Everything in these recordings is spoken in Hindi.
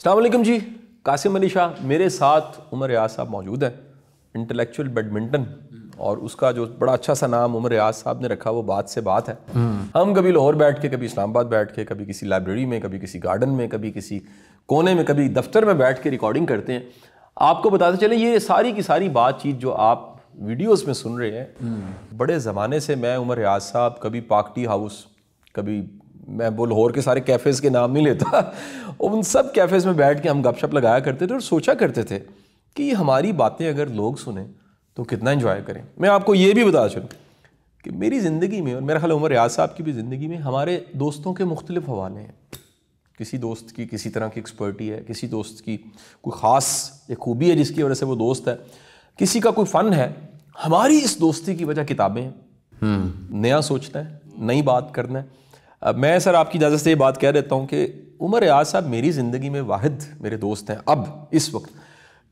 अस्सलाम वालेकुम जी। कासिम अली शाह मेरे साथ उमर रियाज साहब मौजूद हैं। इंटेलेक्चुअल बैडमिंटन और उसका जो बड़ा अच्छा सा नाम उमर रियाज साहब ने रखा वो बात से बात है। हम कभी लाहौर बैठ के, कभी इस्लामाबाद बैठ के, कभी किसी लाइब्रेरी में, कभी किसी गार्डन में, कभी किसी कोने में, कभी दफ्तर में बैठ के रिकॉर्डिंग करते हैं। आपको बताते चले ये सारी की सारी बातचीत जो आप वीडियोस में सुन रहे हैं, बड़े ज़माने से मैं उमर रियाज साहब कभी पाक टी हाउस, कभी मैं वो लाहौर के सारे कैफ़ेज़ के नाम नहीं लेता, उन सब कैफ़ेज़ में बैठ के हम गपशप लगाया करते थे और सोचा करते थे कि हमारी बातें अगर लोग सुने तो कितना एंजॉय करें। मैं आपको ये भी बता चलूँ कि मेरी ज़िंदगी में और मेरा ख्याल उमर रियाज साहब की भी ज़िंदगी में हमारे दोस्तों के मुख्तलिफ हवाले हैं। किसी दोस्त की किसी तरह की एक्सपर्टी है, किसी दोस्त की कोई ख़ास एक खूबी है जिसकी वजह से वो दोस्त है, किसी का कोई फ़न है। हमारी इस दोस्ती की वजह किताबें हैं, नया सोचना है, नई बात करना है। अब मैं सर आपकी इजाज़त से ये बात कह देता हूँ कि उमर रियाज साहब मेरी ज़िंदगी में वाहिद मेरे दोस्त हैं अब इस वक्त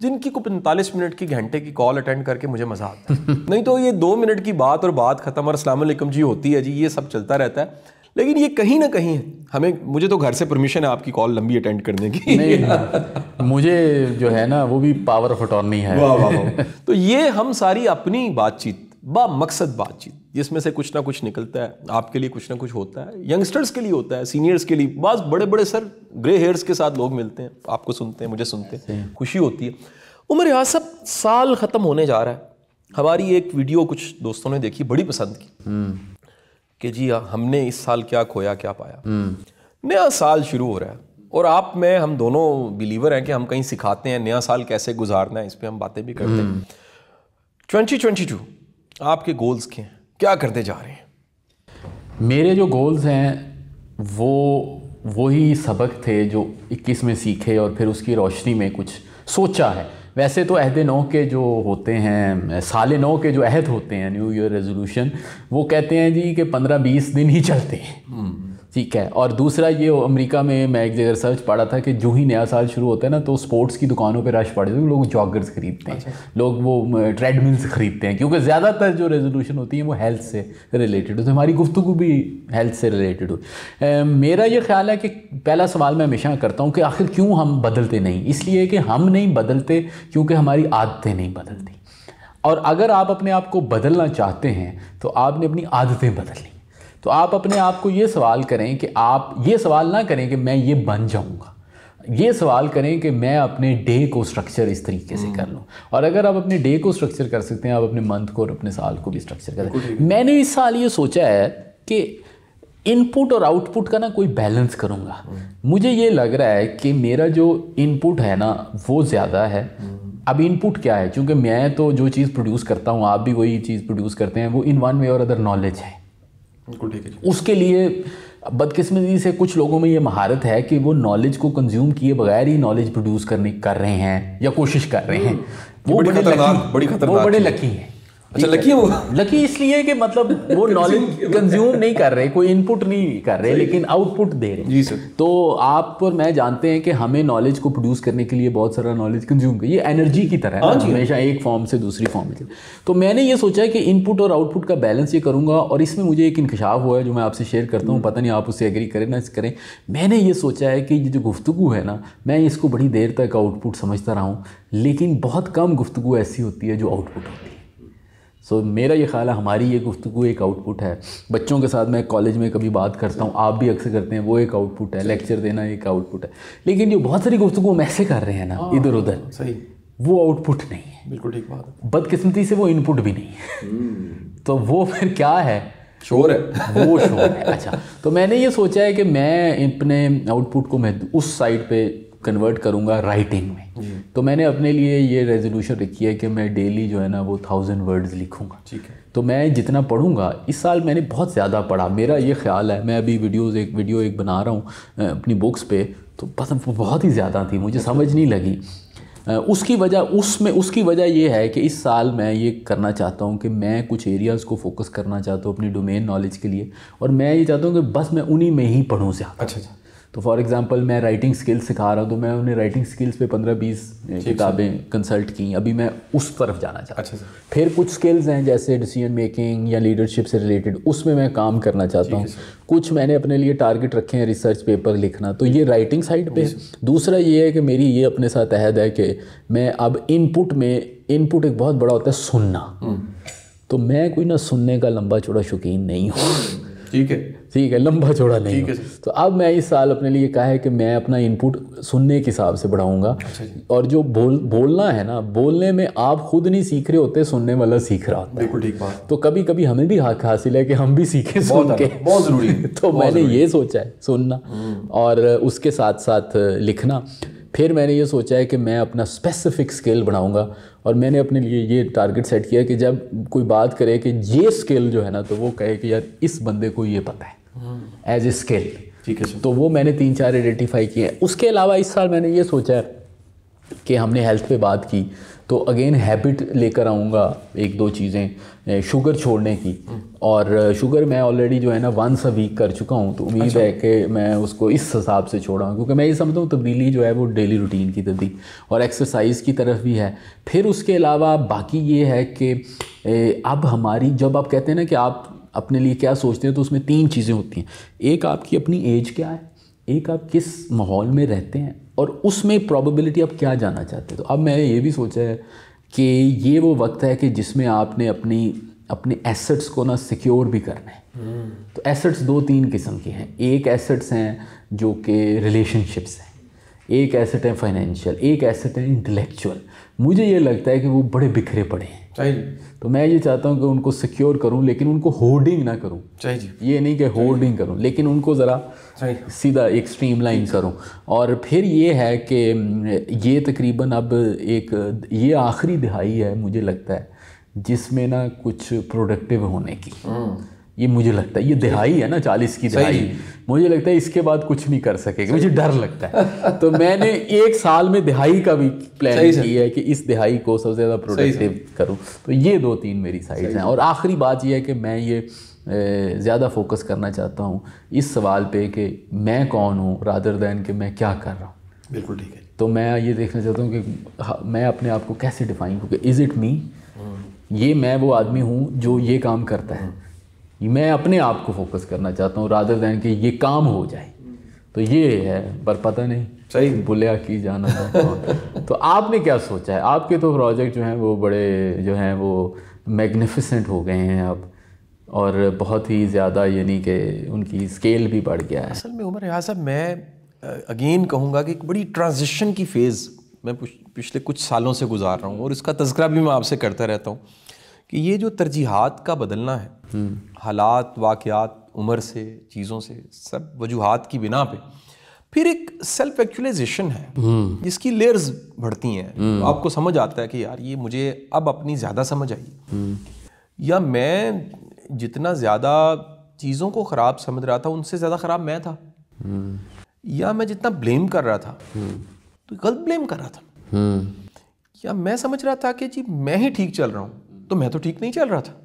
जिनकी को 45 मिनट की घंटे की कॉल अटेंड करके मुझे मज़ा आता है। नहीं तो ये 2 मिनट की बात और बात ख़त्म और अस्सलाम वालेकुम जी होती है जी, ये सब चलता रहता है। लेकिन ये कहीं ना कहीं हमें, मुझे तो घर से परमिशन है आपकी कॉल लंबी अटेंड करने की। नहीं, मुझे जो है ना वो भी पावर ऑफ अटॉर्नी है। वाह वाह वाह। तो ये हम सारी अपनी बातचीत बा मकसद बातचीत जिसमें से कुछ ना कुछ निकलता है, आपके लिए कुछ ना कुछ होता है, यंगस्टर्स के लिए होता है, सीनियर्स के लिए, बस बड़े बड़े सर ग्रे हेयर्स के साथ लोग मिलते हैं, आपको सुनते हैं, मुझे सुनते हैं, खुशी होती है। उमर रियाज साहब साल ख़त्म होने जा रहा है। हमारी एक वीडियो कुछ दोस्तों ने देखी, बड़ी पसंद की कि जी हमने इस साल क्या खोया क्या पाया। नया साल शुरू हो रहा है और आप में हम दोनों बिलीवर हैं कि हम कहीं सिखाते हैं नया साल कैसे गुजारना है, इस पर हम बातें भी करते हैं। 2022 आपके गोल्स क्या हैं, क्या करते जा रहे हैं? मेरे जो गोल्स हैं वो ही सबक थे जो 21 में सीखे और फिर उसकी रोशनी में कुछ सोचा है। वैसे तो अहद नौ के जो होते हैं, साल नौ के जो अहद होते हैं, न्यू ईयर रेजोल्यूशन, वो कहते हैं जी कि 15-20 दिन ही चलते हैं, ठीक है। और दूसरा ये अमेरिका में मैं एक जगह रिसर्च पढ़ा था कि जो ही नया साल शुरू होता है ना तो स्पोर्ट्स की दुकानों पे रश पड़ जाता है, लोग जॉगर्स खरीदते हैं, लोग वो ट्रेडमिल्स खरीदते हैं, क्योंकि ज़्यादातर जो रेजोल्यूशन होती है वो हेल्थ से रिलेटेड हो। तो हमारी गुफ्तगू भी हेल्थ से रिलेटेड हो। मेरा ये ख्याल है कि पहला सवाल मैं हमेशा करता हूँ कि आखिर क्यों हम बदलते नहीं? इसलिए कि हम नहीं बदलते क्योंकि हमारी आदतें नहीं बदलती। और अगर आप अपने आप को बदलना चाहते हैं तो आपने अपनी आदतें बदलनी। तो आप अपने आप को ये सवाल करें कि आप ये सवाल ना करें कि मैं ये बन जाऊंगा, ये सवाल करें कि मैं अपने डे को स्ट्रक्चर इस तरीके से कर लूँ। और अगर आप अपने डे को स्ट्रक्चर कर सकते हैं, आप अपने मंथ को और अपने साल को भी स्ट्रक्चर करें। मैंने इस साल ये सोचा है कि इनपुट और आउटपुट का ना कोई बैलेंस करूँगा। मुझे ये लग रहा है कि मेरा जो इनपुट है ना वो ज़्यादा है। अब इनपुट क्या है? क्योंकि मैं तो जो चीज़ प्रोड्यूस करता हूँ, आप भी वही चीज़ प्रोड्यूस करते हैं, वो इन वन वे और अदर नॉलेज है। उसके लिए बदकिस्मती से कुछ लोगों में ये महारत है कि वो नॉलेज को कंज्यूम किए बगैर ही नॉलेज प्रोड्यूस कर रहे हैं या कोशिश कर रहे हैं। वो बड़े लकी हैं। अच्छा, लकी है वो? लकी इसलिए कि मतलब वो नॉलेज कंज्यूम नहीं कर रहे, कोई इनपुट नहीं कर रहे, लेकिन आउटपुट दे रहे। जी सर। तो आप और मैं जानते हैं कि हमें नॉलेज को प्रोड्यूस करने के लिए बहुत सारा नॉलेज कंज्यूम कर, ये एनर्जी की तरह है, हमेशा एक फॉर्म से दूसरी फॉर्म में। तो मैंने ये सोचा है कि इनपुट और आउटपुट का बैलेंस ये करूँगा। और इसमें मुझे एक इंकशाफ हुआ है जो मैं आपसे शेयर करता हूँ, पता नहीं आप उससे एग्री करें ना करें। मैंने ये सोचा है कि ये जो गुफ्तगू है ना, मैं इसको बड़ी देर तक आउटपुट समझता रहा हूँ, लेकिन बहुत कम गुफ्तगू ऐसी होती है जो आउटपुट होती है। सो मेरा ये ख्याल है हमारी ये गुफ्तगू एक आउटपुट है। बच्चों के साथ मैं कॉलेज में कभी बात करता हूँ, आप भी अक्सर करते हैं, वो एक आउटपुट है। लेक्चर देना एक आउटपुट है। लेकिन जो बहुत सारी गुफ्तगू हम ऐसे कर रहे हैं ना इधर उधर, सही, वो आउटपुट नहीं है। बिल्कुल ठीक बात है। बदकिस्मती से वो इनपुट भी नहीं है। तो वो फिर क्या है? शोर है। वो शोर है। अच्छा, तो मैंने ये सोचा है कि मैं अपने आउटपुट को मैं उस साइड पे कन्वर्ट करूँगा राइटिंग में। तो मैंने अपने लिए ये रेजोल्यूशन रखी है कि मैं डेली जो है ना वो 1000 वर्ड्स लिखूँगा। ठीक है। तो मैं जितना पढ़ूँगा, इस साल मैंने बहुत ज़्यादा पढ़ा, मेरा ये ख्याल है। मैं अभी वीडियो एक बना रहा हूँ अपनी बुक्स पे, तो पसंद बहुत ही ज़्यादा थी, मुझे समझ नहीं लगी। उसकी वजह ये है कि इस साल मैं ये करना चाहता हूँ कि मैं कुछ एरियाज़ को फोकस करना चाहता हूँ अपनी डोमेन नॉलेज के लिए, और मैं ये चाहता हूँ कि बस मैं उन्हीं में ही पढ़ूँ ज़्यादा। अच्छा। तो फॉर एग्जांपल मैं राइटिंग स्किल्स सिखा रहा हूँ, तो मैं उन्हें राइटिंग स्किल्स पे 15-20 किताबें कंसल्ट की, अभी मैं उस तरफ जाना चाहता हूँ। अच्छा सर। फिर कुछ स्किल्स हैं जैसे डिसीजन मेकिंग या लीडरशिप से रिलेटेड, उसमें मैं काम करना चाहता हूँ। कुछ मैंने अपने लिए टारगेट रखे हैं, रिसर्च पेपर लिखना, तो ये राइटिंग साइड पे। दूसरा ये है कि मेरी ये अपने साथ अहद है कि मैं अब इनपुट एक बहुत बड़ा होता है सुनना, तो मैं कोई ना सुनने का लंबा चौड़ा शौकीन नहीं हूँ। ठीक है, लंबा चौड़ा नहीं हूँ। तो अब मैं इस साल अपने लिए कहा है कि मैं अपना इनपुट सुनने के हिसाब से बढ़ाऊंगा। और जो बोलना है ना, बोलने में आप खुद नहीं सीख रहे होते, सुनने वाला सीख रहा होता है। बिल्कुल ठीक बात। तो कभी कभी हमें भी हक हासिल है कि हम भी सीखें सुन के, बहुत ज़रूरी है। तो मैंने ये सोचा है सुनना और उसके साथ साथ लिखना। फिर मैंने ये सोचा है कि मैं अपना स्पेसिफिक स्किल बढ़ाऊंगा, और मैंने अपने लिए ये टारगेट सेट किया कि जब कोई बात करे कि ये स्किल जो है ना, तो वो कहे कि यार इस बंदे को ये पता है एज ए स्किल। ठीक है सर। तो वो मैंने 3-4 आइडेंटिफाई किए हैं। उसके अलावा इस साल मैंने ये सोचा है कि हमने हेल्थ पे बात की, तो अगेन हैबिट लेकर आऊँगा 1-2 चीज़ें, शुगर छोड़ने की। और शुगर मैं ऑलरेडी जो है ना 1 वीक कर चुका हूँ, तो उम्मीद है कि मैं उसको इस हिसाब से छोड़ा हूँ, क्योंकि मैं ये समझता हूँ तब्दीली जो है वो डेली रूटीन की तब्दीली और एक्सरसाइज की तरफ भी है। फिर उसके अलावा बाकी ये है कि अब हमारी, जब आप कहते हैं ना कि आप अपने लिए क्या सोचते हैं, तो उसमें 3 चीज़ें होती हैं। एक आपकी अपनी एज क्या है, एक आप किस माहौल में रहते हैं, और उसमें प्रोबेबिलिटी आप क्या जानना चाहते हैं। तो अब मैंने ये भी सोचा है कि ये वो वक्त है कि जिसमें आपने अपने एसेट्स को ना सिक्योर भी करना है। तो एसेट्स 2-3 किस्म के हैं। एक एसेट्स हैं जो कि रिलेशनशिप्स हैं, एक एसेट है फाइनेंशियल, एक एसेट है इंटेलेक्चुअल। मुझे ये लगता है कि वो बड़े बिखरे पड़े हैं। तो मैं ये चाहता हूँ कि उनको सिक्योर करूँ, लेकिन उनको होर्डिंग ना करूँ। ये नहीं कि होर्डिंग करूँ, लेकिन उनको ज़रा सीधा एक स्ट्रीमलाइन करूँ। और फिर ये है कि ये तकरीबन अब ये आखिरी दिहाई है मुझे लगता है जिसमें ना कुछ प्रोडक्टिव होने की, ये मुझे लगता है, ये दिहाई है ना 40 की दिहाई, मुझे लगता है इसके बाद कुछ नहीं कर सकेगा, मुझे डर लगता है। तो मैंने 1 साल में दिहाई का भी प्लान किया है कि इस दिहाई को सबसे ज़्यादा प्रोडक्टिव करूं। तो ये 2-3 मेरी साइड्स हैं। और आखिरी बात ये है कि मैं ये ज़्यादा फोकस करना चाहता हूँ इस सवाल पे कि मैं कौन हूँ रादर दैन कि मैं क्या कर रहा हूँ। बिल्कुल ठीक है। तो मैं ये देखना चाहता हूँ कि मैं अपने आप को कैसे डिफाइन करूँ, इज़ इट मी, ये मैं वो आदमी हूँ जो ये काम करता है। मैं अपने आप को फोकस करना चाहता हूँ रादर दैन कि ये काम हो जाए। तो ये है, पर पता नहीं सही बुलिया की जाना है। तो आपने क्या सोचा है? आपके तो प्रोजेक्ट जो हैं वो बड़े जो हैं वो मैग्निफिसेंट हो गए हैं अब, और बहुत ही ज़्यादा, यानी कि उनकी स्केल भी बढ़ गया है। असल में उमर रियाज साहब, मैं अगेन कहूँगा कि एक बड़ी ट्रांजिशन की फ़ेज़ मैं पिछले कुछ सालों से गुजार रहा हूँ, और इसका तज़किरा भी मैं आपसे करता रहता हूँ कि ये जो तरजीहात का बदलना है, हालात, वाक़यात, उम्र से, चीज़ों से, सब वजूहात की बिना पे फिर एक सेल्फ एक्चुअलाइजेशन है जिसकी लेयर्स बढ़ती हैं। तो आपको समझ आता है कि यार ये मुझे अब अपनी ज़्यादा समझ आई, या मैं जितना ज़्यादा चीज़ों को ख़राब समझ रहा था उनसे ज़्यादा ख़राब मैं था, या मैं जितना ब्लेम कर रहा था तो गलत ब्लेम कर रहा था, या मैं समझ रहा था कि जी मैं ही ठीक चल रहा हूँ तो मैं तो ठीक नहीं चल रहा था।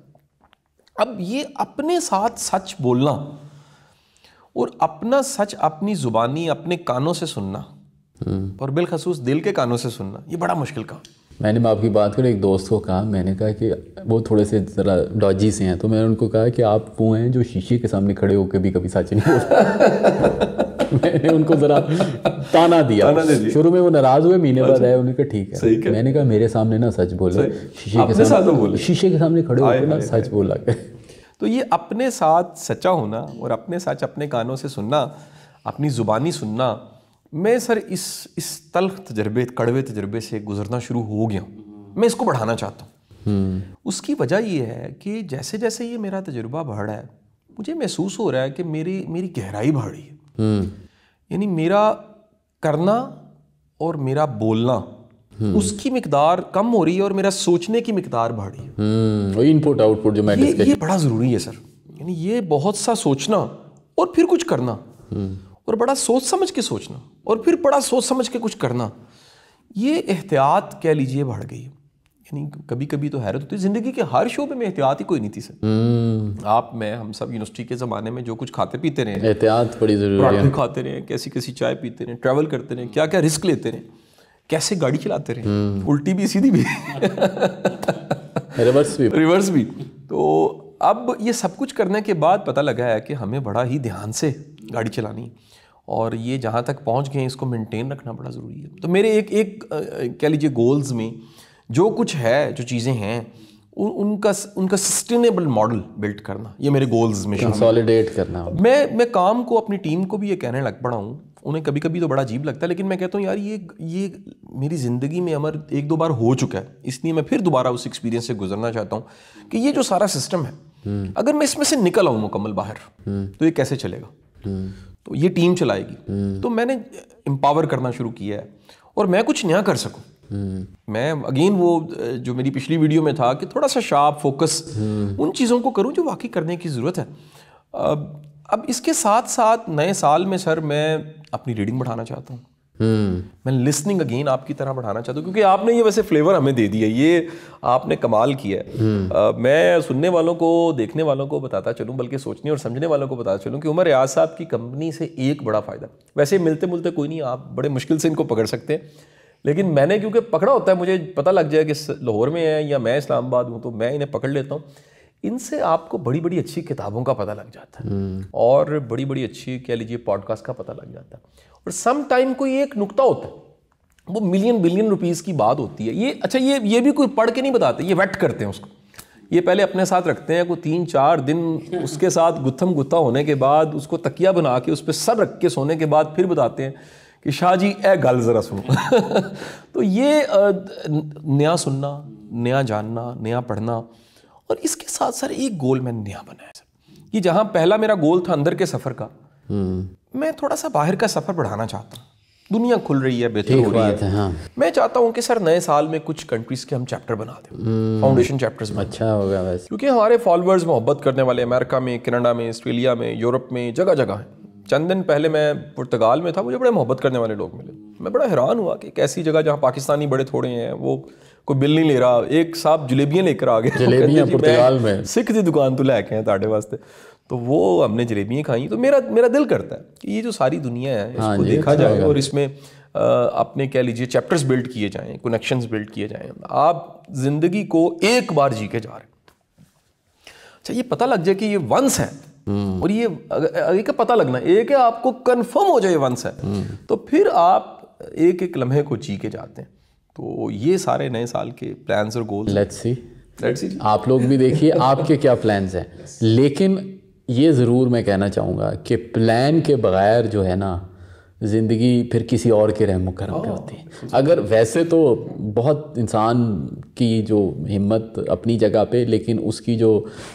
अब ये अपने साथ सच बोलना और अपना सच अपनी ज़ुबानी अपने कानों से सुनना, और बिलखसूस दिल के कानों से सुनना, ये बड़ा मुश्किल काम। मैंने आपकी बात कर एक दोस्त को कहा, मैंने कहा कि वो थोड़े से ज़रा डॉजी से हैं, तो मैंने उनको कहा कि आप वो हैं जो शीशे के सामने खड़े होकर भी कभी सच नहीं बोलते। मैंने उनको ज़रा ताना दिया। शुरू में वो नाराज़ हुए, महीने बाद आए, उन्होंने कहा ठीक है। मैंने कहा मेरे सामने ना सच बोलो, शीशे के सामने खड़े होकर ना सच बोला। तो ये अपने साथ सच्चा होना और अपने सच अपने कानों से सुनना, अपनी ज़ुबानी सुनना, मैं सर इस तल्ख तजर्बे, कड़वे तजर्बे से गुजरना शुरू हो गया हूँ। मैं इसको बढ़ाना चाहता हूँ। उसकी वजह ये है कि जैसे जैसे ये मेरा तजुर्बा बढ़ रहा है, मुझे महसूस हो रहा है कि मेरी गहराई बढ़ रही है। यानी मेरा करना और मेरा बोलना, उसकी मिकदार कम हो रही है और मेरा सोचने की मिकदार बढ़ रही है। इनपुट आउटपुट जो मैं ये बड़ा ज़रूरी है सर। यानी ये बहुत सा सोचना और फिर कुछ करना, और बड़ा सोच समझ के सोचना और फिर बड़ा सोच समझ के कुछ करना, ये एहतियात कह लीजिए बढ़ गई। यानी कभी कभी तो हैरत होती है, ज़िंदगी के हर शोबे में एहतियात ही कोई नहीं थी सर। आप मैं हम सब यूनिवर्सिटी के ज़माने में जो कुछ खाते पीते रहे, एहतियात बड़ी ज़रूरी है। पराठे खाते रहे, कैसी कैसी चाय पीते रहे, ट्रैवल करते रहे, क्या क्या रिस्क लेते रहे, कैसे गाड़ी चलाते रहे, उल्टी भी सीधी भी रिवर्स भी। तो अब ये सब कुछ करने के बाद पता लगा है कि हमें बड़ा ही ध्यान से गाड़ी चलानी, और ये जहाँ तक पहुँच गए इसको मेंटेन रखना बड़ा ज़रूरी है। तो मेरे एक कह लीजिए गोल्स में जो कुछ है, जो चीज़ें हैं, उनका सस्टेनेबल मॉडल बिल्ड करना, ये मेरे गोल्स में कंसोलिडेट करना। मैं काम को, अपनी टीम को भी ये कहने लग पड़ा हूँ, उन्हें कभी कभी तो बड़ा अजीब लगता है, लेकिन मैं कहता हूँ यार ये मेरी ज़िंदगी में अमर 1-2 बार हो चुका है, इसलिए मैं फिर दोबारा उस एक्सपीरियंस से गुजरना चाहता हूँ कि ये जो सारा सिस्टम है, अगर मैं इसमें से निकल आऊँ मुकम्मल बाहर, तो ये कैसे चलेगा, तो ये टीम चलाएगी। तो मैंने एम्पावर करना शुरू किया है, और मैं कुछ नया कर सकूँ। मैं अगेन वो जो मेरी पिछली वीडियो में था कि थोड़ा सा शार्प फोकस उन चीज़ों को करूँ जो वाकई करने की ज़रूरत है। अब इसके साथ साथ नए साल में सर मैं अपनी रीडिंग बढ़ाना चाहता हूँ, मैं लिसनिंग अगेन आपकी तरह बढ़ाना चाहता हूँ, क्योंकि आपने ये वैसे फ्लेवर हमें दे दिया, ये आपने कमाल किया है। मैं सुनने वालों को, देखने वालों को बताता चलूँ, बल्कि सोचने और समझने वालों को बताता चलूँ कि उमर रियाज साहब की कंपनी से एक बड़ा फ़ायदा, वैसे मिलते मिलते कोई नहीं, आप बड़े मुश्किल से इनको पकड़ सकते हैं, लेकिन मैंने क्योंकि पकड़ा होता है, मुझे पता लग जाए कि लाहौर में है या मैं इस्लामाबाद हूँ, तो मैं इन्हें पकड़ लेता हूँ। इनसे आपको बड़ी बड़ी अच्छी किताबों का पता लग जाता है, और बड़ी बड़ी अच्छी कह लीजिए पॉडकास्ट का पता लग जाता है, और सम टाइम कोई एक नुक्ता होता है, वो मिलियन बिलियन रुपीस की बात होती है। ये अच्छा, ये भी कोई पढ़ के नहीं बताते, ये वेट करते हैं उसको, ये पहले अपने साथ रखते हैं, कोई 3-4 दिन उसके साथ गुत्थम गुत्था होने के बाद उसको तकिया बना के उस पर सर रख के सोने के बाद फिर बताते हैं कि शाह जी ए गल ज़रा सुनो तो ये नया सुनना, नया जानना, नया पढ़ना, और इसके साथ सर एक गोल मैंने नया बनाया सर, कि जहाँ पहला मेरा गोल था अंदर के सफ़र का, मैं थोड़ा सा बाहर का सफ़र बढ़ाना चाहता हूँ। दुनिया खुल रही है, बेहतर हो रही है, हाँ। मैं चाहता हूँ कि सर नए साल में कुछ कंट्रीज़ के हम चैप्टर बना दें, फाउंडेशन चैप्टर्स। अच्छा होगा वैसे, क्योंकि हमारे फॉलोअर्स मोहब्बत करने वाले अमेरिका में, कनाडा में, ऑस्ट्रेलिया में, यूरोप में, जगह जगह हैं। चंद दिन पहले मैं पुर्तगाल में था, मुझे बड़े मोहब्बत करने वाले लोग मिले, मैं बड़ा हैरान हुआ कि एक ऐसी जगह जहाँ पाकिस्तानी बड़े थोड़े हैं, वो कोई बिल नहीं ले रहा, एक साहब जलेबियाँ लेकर आ गए, जलेबियाँ पुर्तगाल में, सिख दी दुकान तो लेके हैं ताड़े वास्ते, तो वो हमने जलेबियाँ खाई। तो मेरा दिल करता है कि ये जो सारी दुनिया है इसको देखा जाए, और इसमें अपने कह लीजिए चैप्टर्स बिल्ड किए जाएँ, कनेक्शंस बिल्ड किए जाएँ। आप जिंदगी को एक बार जी के जा रहे हैं, अच्छा ये पता लग जाए कि ये वंस है, और ये एक पता लगना, एक है आपको कंफर्म हो जाए वंस है, तो फिर आप एक एक लम्हे को जी के जाते हैं। तो ये सारे नए साल के प्लान्स और गोल्स। लेट्स सी आप लोग भी देखिए आपके क्या प्लान्स हैं, लेकिन ये ज़रूर मैं कहना चाहूँगा कि प्लान के बगैर जो है ना, ज़िंदगी फिर किसी और के रहम करम पे होती है। अगर वैसे तो बहुत इंसान की जो हिम्मत अपनी जगह पे, लेकिन उसकी जो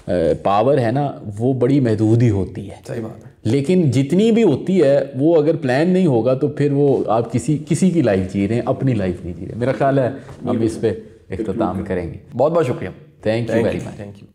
पावर है ना वो बड़ी महदूद ही होती है। सही बात है। लेकिन जितनी भी होती है वो अगर प्लान नहीं होगा तो फिर वो आप किसी की लाइफ जी रहे हैं, अपनी लाइफ नहीं जी रहे। मेरा ख्याल है हम इस पे इख्तिताम करेंगे। बहुत बहुत शुक्रिया। Thank you very much. Thank you.